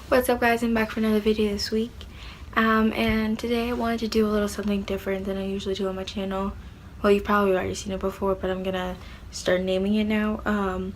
What's up, guys? I'm back for another video this week, and today I wanted to do a little something different than I usually do on my channel. Well, you've probably already seen it before, but I'm gonna start naming it now.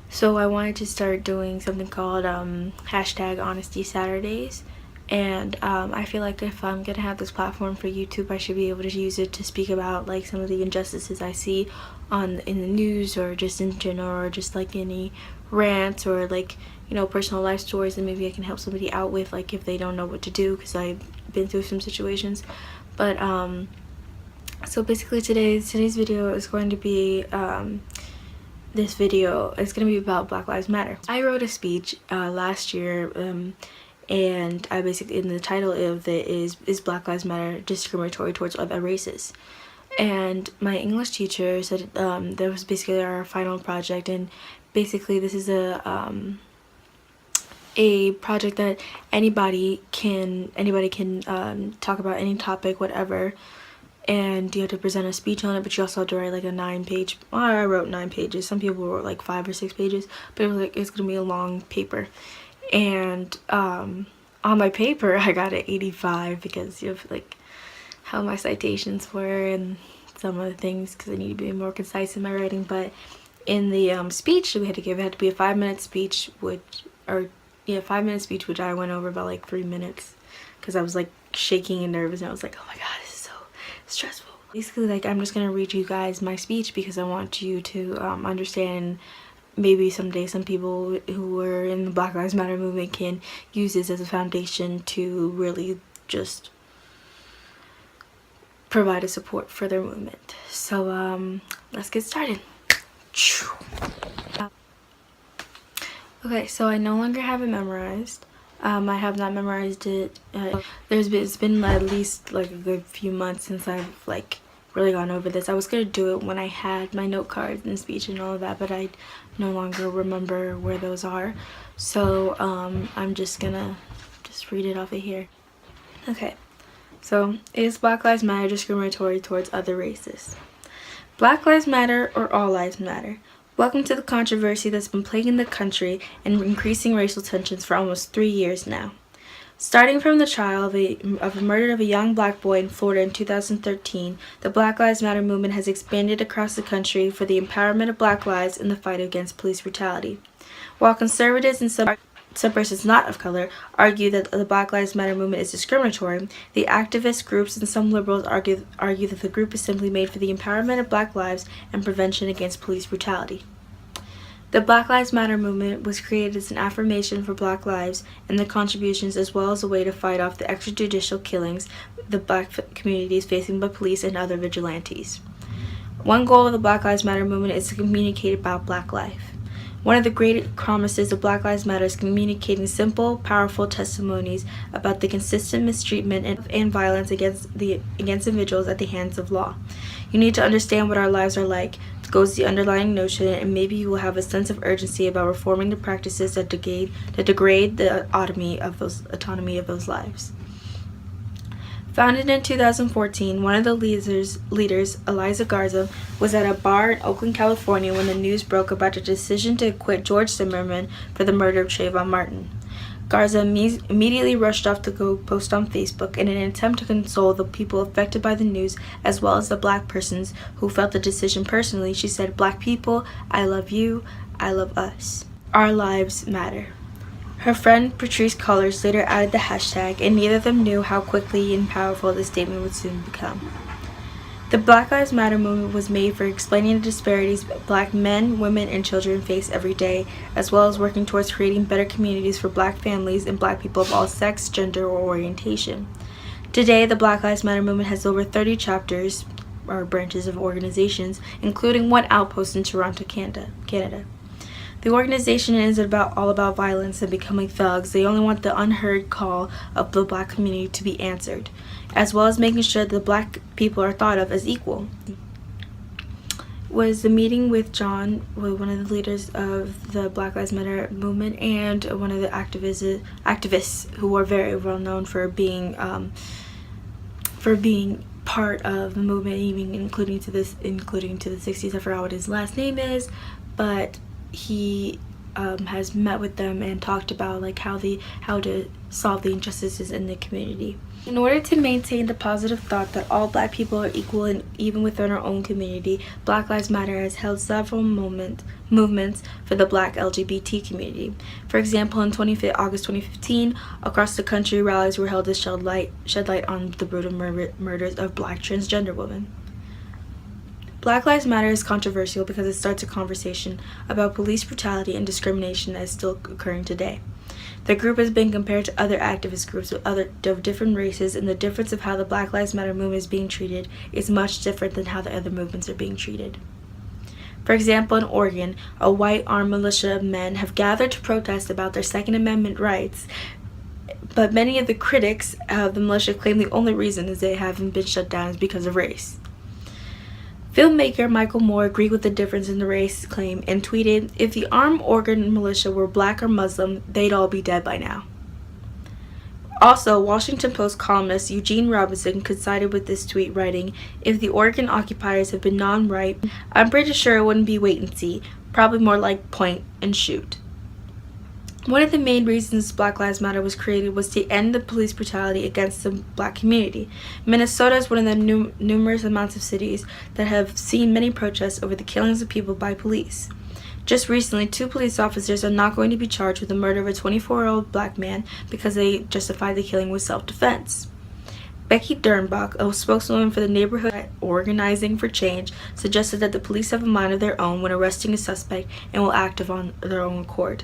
So I wanted to start doing something called hashtag Honesty Saturdays, and I feel like if I'm gonna have this platform for YouTube, I should be able to use it to speak about like some of the injustices I see in the news, or just in general, or just like any rants, or like, you know, personal life stories, and maybe I can help somebody out with, like, if they don't know what to do, because I've been through some situations. But so basically today's video is going to be this video is going to be about Black Lives Matter. I wrote a speech last year, and I basically, in the title of it is Black Lives Matter discriminatory towards other races? And my English teacher said that was basically our final project, and basically this is a project that anybody can talk about any topic, whatever, and you have to present a speech on it, but you also have to write like a 9-page, well, I wrote 9 pages, some people wrote like 5 or 6 pages, but it was like, it's gonna be a long paper. And on my paper I got an 85 because of like how my citations were and some of the things, because I need to be more concise in my writing. But in the speech we had to give, it had to be a 5-minute speech, which 5-minute speech, which I went over about like 3 minutes because I was like shaking and nervous, and I was like, oh my god, this is so stressful. Basically, like, I'm just gonna read you guys my speech because I want you to understand. Maybe someday some people who were in the Black Lives Matter movement can use this as a foundation to really just provide a support for their movement. So let's get started. Okay, so I no longer have it memorized. I have not memorized it. It's been at least like a good few months since I've like really gone over this. I was gonna do it when I had my note cards and speech and all of that, but I no longer remember where those are. So I'm just gonna read it off of here. Okay, so is Black Lives Matter discriminatory towards other races? Black Lives Matter or All Lives Matter? Welcome to the controversy that's been plaguing the country and increasing racial tensions for almost 3 years now. Starting from the trial of the murder of a young black boy in Florida in 2013, the Black Lives Matter movement has expanded across the country for the empowerment of black lives in the fight against police brutality. While conservatives and some persons not of color argue that the Black Lives Matter movement is discriminatory, the activist groups and some liberals argue that the group is simply made for the empowerment of black lives and prevention against police brutality. The Black Lives Matter movement was created as an affirmation for black lives and their contributions, as well as a way to fight off the extrajudicial killings the black community is facing by police and other vigilantes. One goal of the Black Lives Matter movement is to communicate about black life. One of the great promises of Black Lives Matter is communicating simple, powerful testimonies about the consistent mistreatment and violence against individuals at the hands of law. You need to understand what our lives are like, goes the underlying notion, and maybe you will have a sense of urgency about reforming the practices that degrade the autonomy of those lives. Founded in 2014, one of the leaders, Eliza Garza, was at a bar in Oakland, California when the news broke about the decision to acquit George Zimmerman for the murder of Trayvon Martin. Garza immediately rushed off to go post on Facebook in an attempt to console the people affected by the news, as well as the black persons who felt the decision personally. She said, "Black people, I love you, I love us. Our lives matter." Her friend Patrice Cullors later added the hashtag, and neither of them knew how quickly and powerful the statement would soon become. The Black Lives Matter movement was made for explaining the disparities black men, women, and children face every day, as well as working towards creating better communities for black families and black people of all sex, gender, or orientation. Today, the Black Lives Matter movement has over 30 chapters, or branches of organizations, including one outpost in Toronto, Canada. The organization is all about violence and becoming thugs. They only want the unheard call of the black community to be answered, as well as making sure that black people are thought of as equal. Was the meeting with John, one of the leaders of the Black Lives Matter movement, and one of the activists who are very well known for being part of the movement, even including to the 60s. I forgot what his last name is, but he has met with them and talked about like how to solve the injustices in the community. In order to maintain the positive thought that all Black people are equal and even within our own community, Black Lives Matter has held several movements for the Black LGBT community. For example, in August 2015, across the country, rallies were held to shed light on the brutal murders of Black transgender women. Black Lives Matter is controversial because it starts a conversation about police brutality and discrimination that is still occurring today. The group has been compared to other activist groups of different races, and the difference of how the Black Lives Matter movement is being treated is much different than how the other movements are being treated. For example, in Oregon, a white armed militia of men have gathered to protest about their Second Amendment rights, but many of the critics of the militia claim the only reason is they haven't been shut down is because of race. Filmmaker Michael Moore agreed with the difference in the race claim and tweeted, "If the armed Oregon militia were Black or Muslim, they'd all be dead by now." Also, Washington Post columnist Eugene Robinson coincided with this tweet, writing, "If the Oregon occupiers had been non-white, I'm pretty sure it wouldn't be wait and see, probably more like point and shoot." One of the main reasons Black Lives Matter was created was to end the police brutality against the Black community. Minnesota is one of the numerous amounts of cities that have seen many protests over the killings of people by police. Just recently, 2 police officers are not going to be charged with the murder of a 24-year-old Black man because they justified the killing with self-defense. Becky Dernbach, a spokeswoman for the neighborhood Organizing for Change, suggested that the police have a mind of their own when arresting a suspect and will act on their own accord.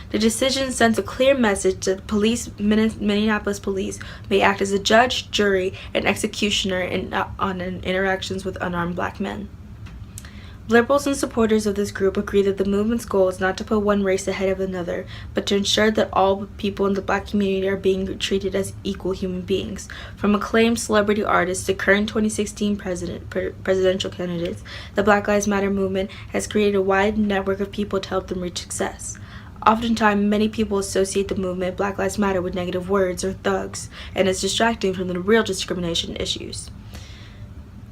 The decision sends a clear message that Minneapolis police may act as a judge, jury, and executioner on interactions with unarmed Black men. Liberals and supporters of this group agree that the movement's goal is not to put one race ahead of another, but to ensure that all people in the Black community are being treated as equal human beings. From acclaimed celebrity artists to current 2016 presidential candidates, the Black Lives Matter movement has created a wide network of people to help them reach success. Oftentimes, many people associate the movement Black Lives Matter with negative words or thugs, and is distracting from the real discrimination issues.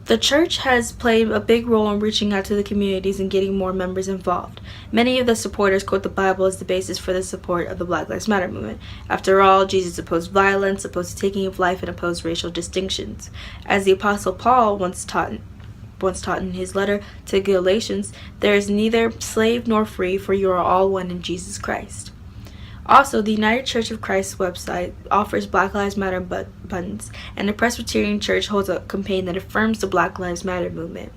The church has played a big role in reaching out to the communities and getting more members involved. Many of the supporters quote the Bible as the basis for the support of the Black Lives Matter movement. After all, Jesus opposed violence, opposed the taking of life, and opposed racial distinctions. As the Apostle Paul once taught in his letter to Galatians, there is neither slave nor free, for you are all one in Jesus Christ. Also, the United Church of Christ website offers Black Lives Matter buttons, and the Presbyterian Church holds a campaign that affirms the Black Lives Matter movement.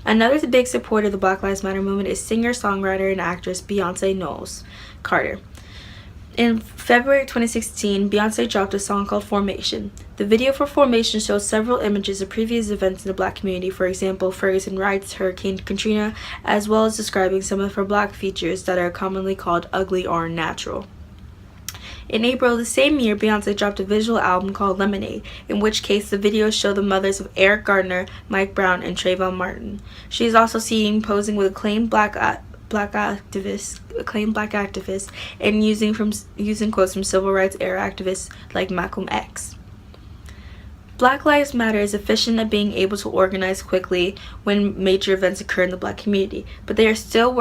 Another big supporter of the Black Lives Matter movement is singer, songwriter, and actress Beyonce Knowles Carter. In February 2016, Beyonce dropped a song called Formation. The video for Formation shows several images of previous events in the Black community, for example, Ferguson Wright's Hurricane Katrina, as well as describing some of her Black features that are commonly called ugly or unnatural. In April of the same year, Beyonce dropped a visual album called Lemonade, in which case the videos show the mothers of Eric Gardner, Mike Brown, and Trayvon Martin. She is also seen posing with acclaimed black activists, and using quotes from civil rights era activists like Malcolm X. Black Lives Matter is efficient at being able to organize quickly when major events occur in the Black community, but they are still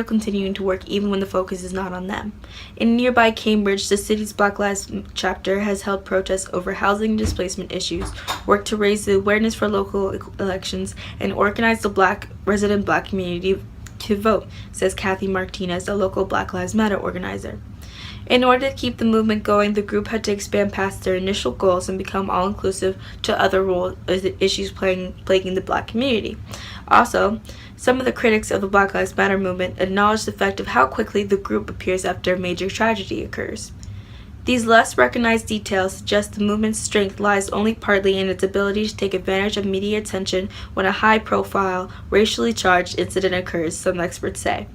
continuing to work even when the focus is not on them. In nearby Cambridge, the city's Black Lives chapter has held protests over housing and displacement issues, worked to raise the awareness for local elections, and organized the resident Black community to vote, says Kathy Martinez, a local Black Lives Matter organizer. In order to keep the movement going, the group had to expand past their initial goals and become all-inclusive to other issues plaguing the Black community. Also, some of the critics of the Black Lives Matter movement acknowledge the fact of how quickly the group appears after a major tragedy occurs. These less recognized details suggest the movement's strength lies only partly in its ability to take advantage of media attention when a high-profile, racially charged incident occurs, some experts say.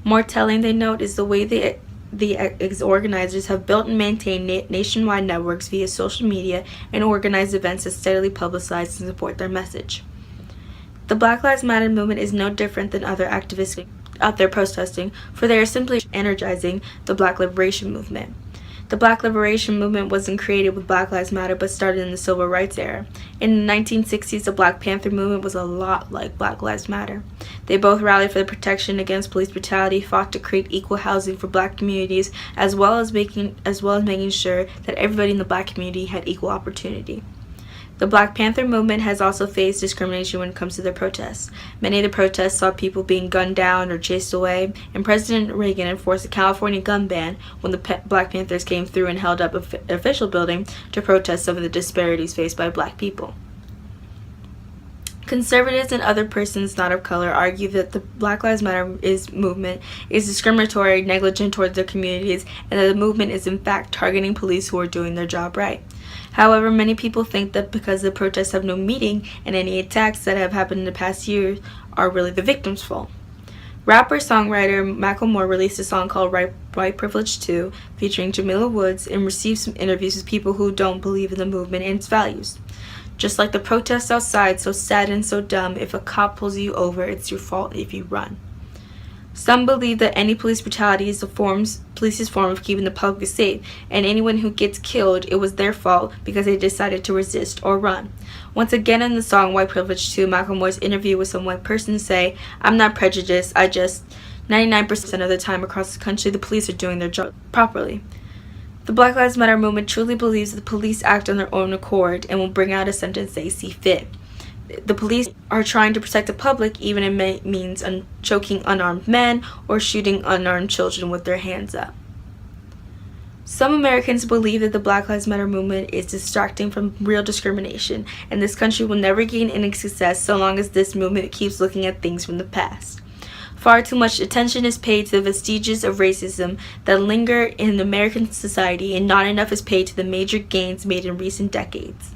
More telling, they note, is the way the organizers have built and maintained nationwide networks via social media and organized events that steadily publicize and support their message. The Black Lives Matter movement is no different than other activists out there protesting, for they are simply energizing the Black liberation movement. The Black Liberation Movement wasn't created with Black Lives Matter but started in the Civil Rights era. In the 1960s, the Black Panther movement was a lot like Black Lives Matter. They both rallied for the protection against police brutality, fought to create equal housing for Black communities, as well as making sure that everybody in the Black community had equal opportunity. The Black Panther movement has also faced discrimination when it comes to their protests. Many of the protests saw people being gunned down or chased away, and President Reagan enforced a California gun ban when the Black Panthers came through and held up an official building to protest some of the disparities faced by Black people. Conservatives and other persons not of color argue that the Black Lives Matter movement is discriminatory, negligent towards their communities, and that the movement is in fact targeting police who are doing their job right. However, many people think that because the protests have no meaning and any attacks that have happened in the past years are really the victims' fault. Rapper-songwriter Macklemore released a song called White Privilege 2 featuring Jamila Woods and received some interviews with people who don't believe in the movement and its values. Just like the protests outside, so sad and so dumb, if a cop pulls you over, it's your fault if you run. Some believe that any police brutality is police's form of keeping the public safe, and anyone who gets killed, it was their fault because they decided to resist or run. Once again in the song White Privilege 2, Macklemore's interview with some white person say, "I'm not prejudiced, 99% of the time across the country, the police are doing their job properly." The Black Lives Matter movement truly believes that the police act on their own accord and will bring out a sentence they see fit. The police are trying to protect the public, even if it means choking unarmed men or shooting unarmed children with their hands up. Some Americans believe that the Black Lives Matter movement is distracting from real discrimination, and this country will never gain any success so long as this movement keeps looking at things from the past. Far too much attention is paid to the vestiges of racism that linger in American society, and not enough is paid to the major gains made in recent decades.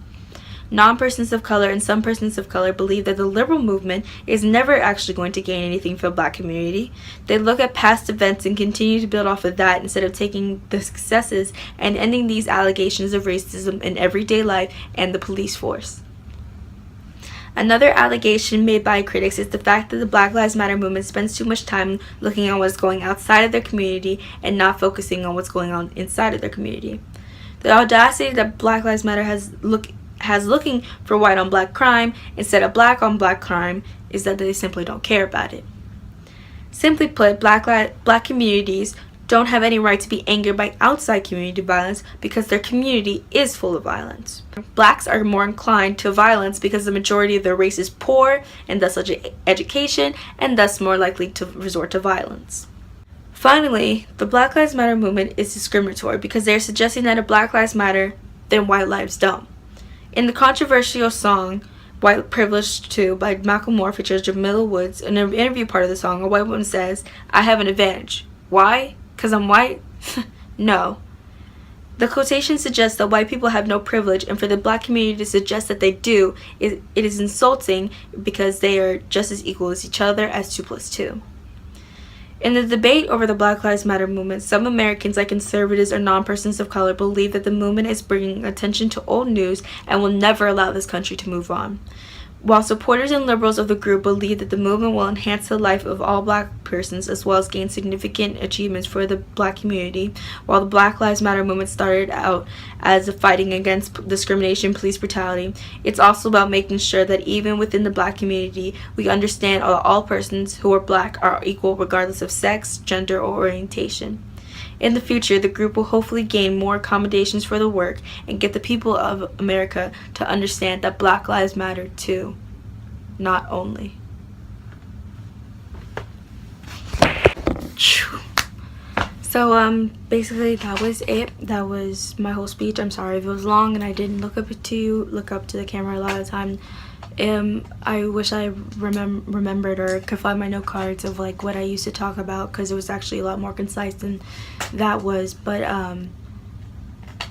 Non-persons of color and some persons of color believe that the liberal movement is never actually going to gain anything for the Black community. They look at past events and continue to build off of that instead of taking the successes and ending these allegations of racism in everyday life and the police force. Another allegation made by critics is the fact that the Black Lives Matter movement spends too much time looking at what's going outside of their community and not focusing on what's going on inside of their community. The audacity that Black Lives Matter has looking for white on black crime instead of black on black crime is that they simply don't care about it. Simply put, black communities don't have any right to be angered by outside community violence because their community is full of violence. Blacks are more inclined to violence because the majority of their race is poor and thus education and thus more likely to resort to violence. Finally, the Black Lives Matter movement is discriminatory because they're suggesting that if Black lives matter, then white lives don't. In the controversial song White Privilege 2 by Macklemore features Jamila Woods. In an interview part of the song, a white woman says, "I have an advantage." Why? Because I'm white? No. The quotation suggests that white people have no privilege, and for the Black community to suggest that they do, it is insulting because they are just as equal as each other as 2 + 2. In the debate over the Black Lives Matter movement, some Americans, like conservatives or non-persons of color, believe that the movement is bringing attention to old news and will never allow this country to move on. While supporters and liberals of the group believe that the movement will enhance the life of all Black persons as well as gain significant achievements for the Black community, while the Black Lives Matter movement started out as a fighting against discrimination, police brutality, it's also about making sure that even within the Black community, we understand all persons who are Black are equal regardless of sex, gender, or orientation. In the future, the group will hopefully gain more accommodations for the work and get the people of America to understand that Black lives matter too, not only. So basically that was it. That was my whole speech. I'm sorry if it was long and I didn't look up to the camera a lot of the time. I wish I remembered or could find my note cards of like what I used to talk about, because it was actually a lot more concise than that was. But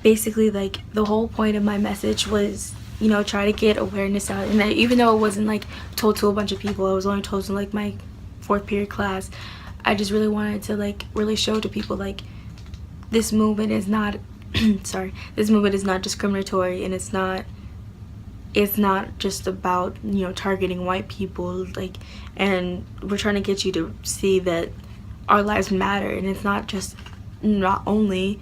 basically, like, the whole point of my message was, you know, try to get awareness out. And even though it wasn't like told to a bunch of people, it was only told to like my 4th period class, I just really wanted to like really show to people like this movement is not this movement is not discriminatory, and it's not just about, you know, targeting white people, like, and we're trying to get you to see that our lives matter, and it's not only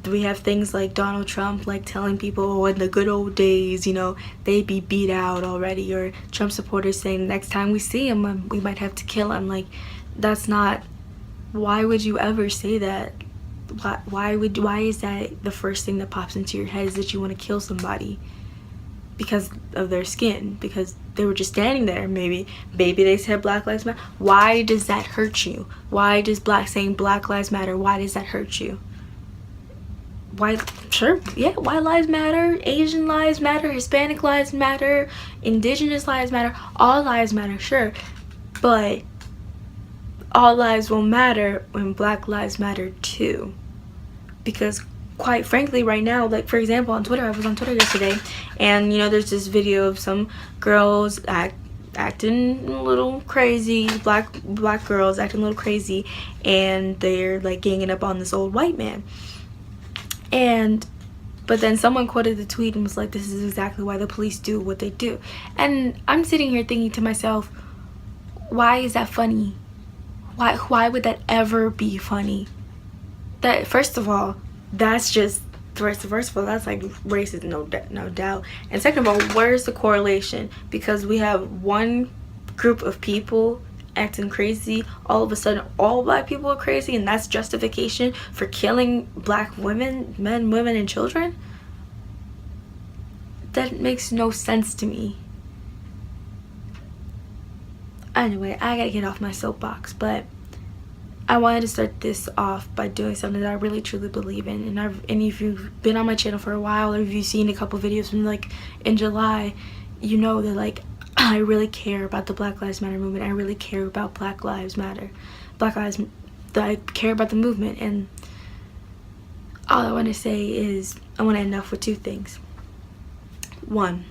we have things like Donald Trump like telling people, oh, in the good old days, you know, they'd be beat out already, or Trump supporters saying next time we see him we might have to kill him. Like, that's not, why would you ever say that? Why is that the first thing that pops into your head, is that you want to kill somebody because of their skin, because they were just standing there? Maybe they said Black Lives Matter. Why does that hurt you? Why does saying Black Lives Matter, why does that hurt you? Why? Sure, yeah, white lives matter, Asian lives matter, Hispanic lives matter, indigenous lives matter, all lives matter, sure, but all lives will matter when Black lives matter too. Because quite frankly, right now, like for example on Twitter, I was on Twitter yesterday, and you know, there's this video of some girls acting a little crazy, black girls acting a little crazy, and they're like ganging up on this old white man. But then someone quoted the tweet and was like, this is exactly why the police do what they do. And I'm sitting here thinking to myself, why is that funny? Why would that ever be funny? That, first of all, that's just, first of all, that's like racist, no doubt. And second of all, where's the correlation? Because we have one group of people acting crazy, all of a sudden all black people are crazy, and that's justification for killing black women, men, women, and children? That makes no sense to me. Anyway, I gotta get off my soapbox, but I wanted to start this off by doing something that I really truly believe in. And if you've been on my channel for a while, or if you've seen a couple videos from like in July, you know that like I really care about the Black Lives Matter movement. I really care about Black Lives Matter. I care about the movement. And all I want to say is, I want to end off with two things. One,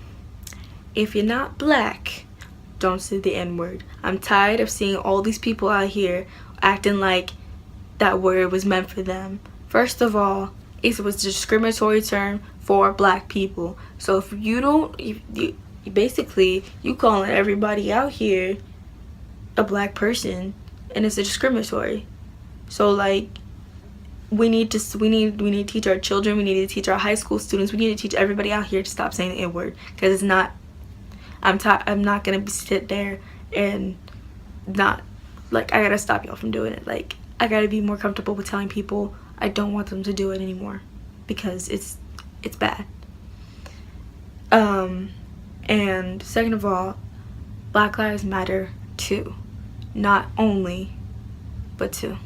if you're not black, don't say the N-word. I'm tired of seeing all these people out here acting like that word was meant for them. First of all, it was a discriminatory term for black people. So if you don't, basically you calling everybody out here a black person, and it's a discriminatory. So like, we need to teach our children, we need to teach our high school students, we need to teach everybody out here to stop saying the N-word, because it's not, I'm not gonna sit there and not, like, I gotta stop y'all from doing it. Like, I gotta be more comfortable with telling people I don't want them to do it anymore, because it's bad. And second of all, Black Lives Matter too. Not only, but too.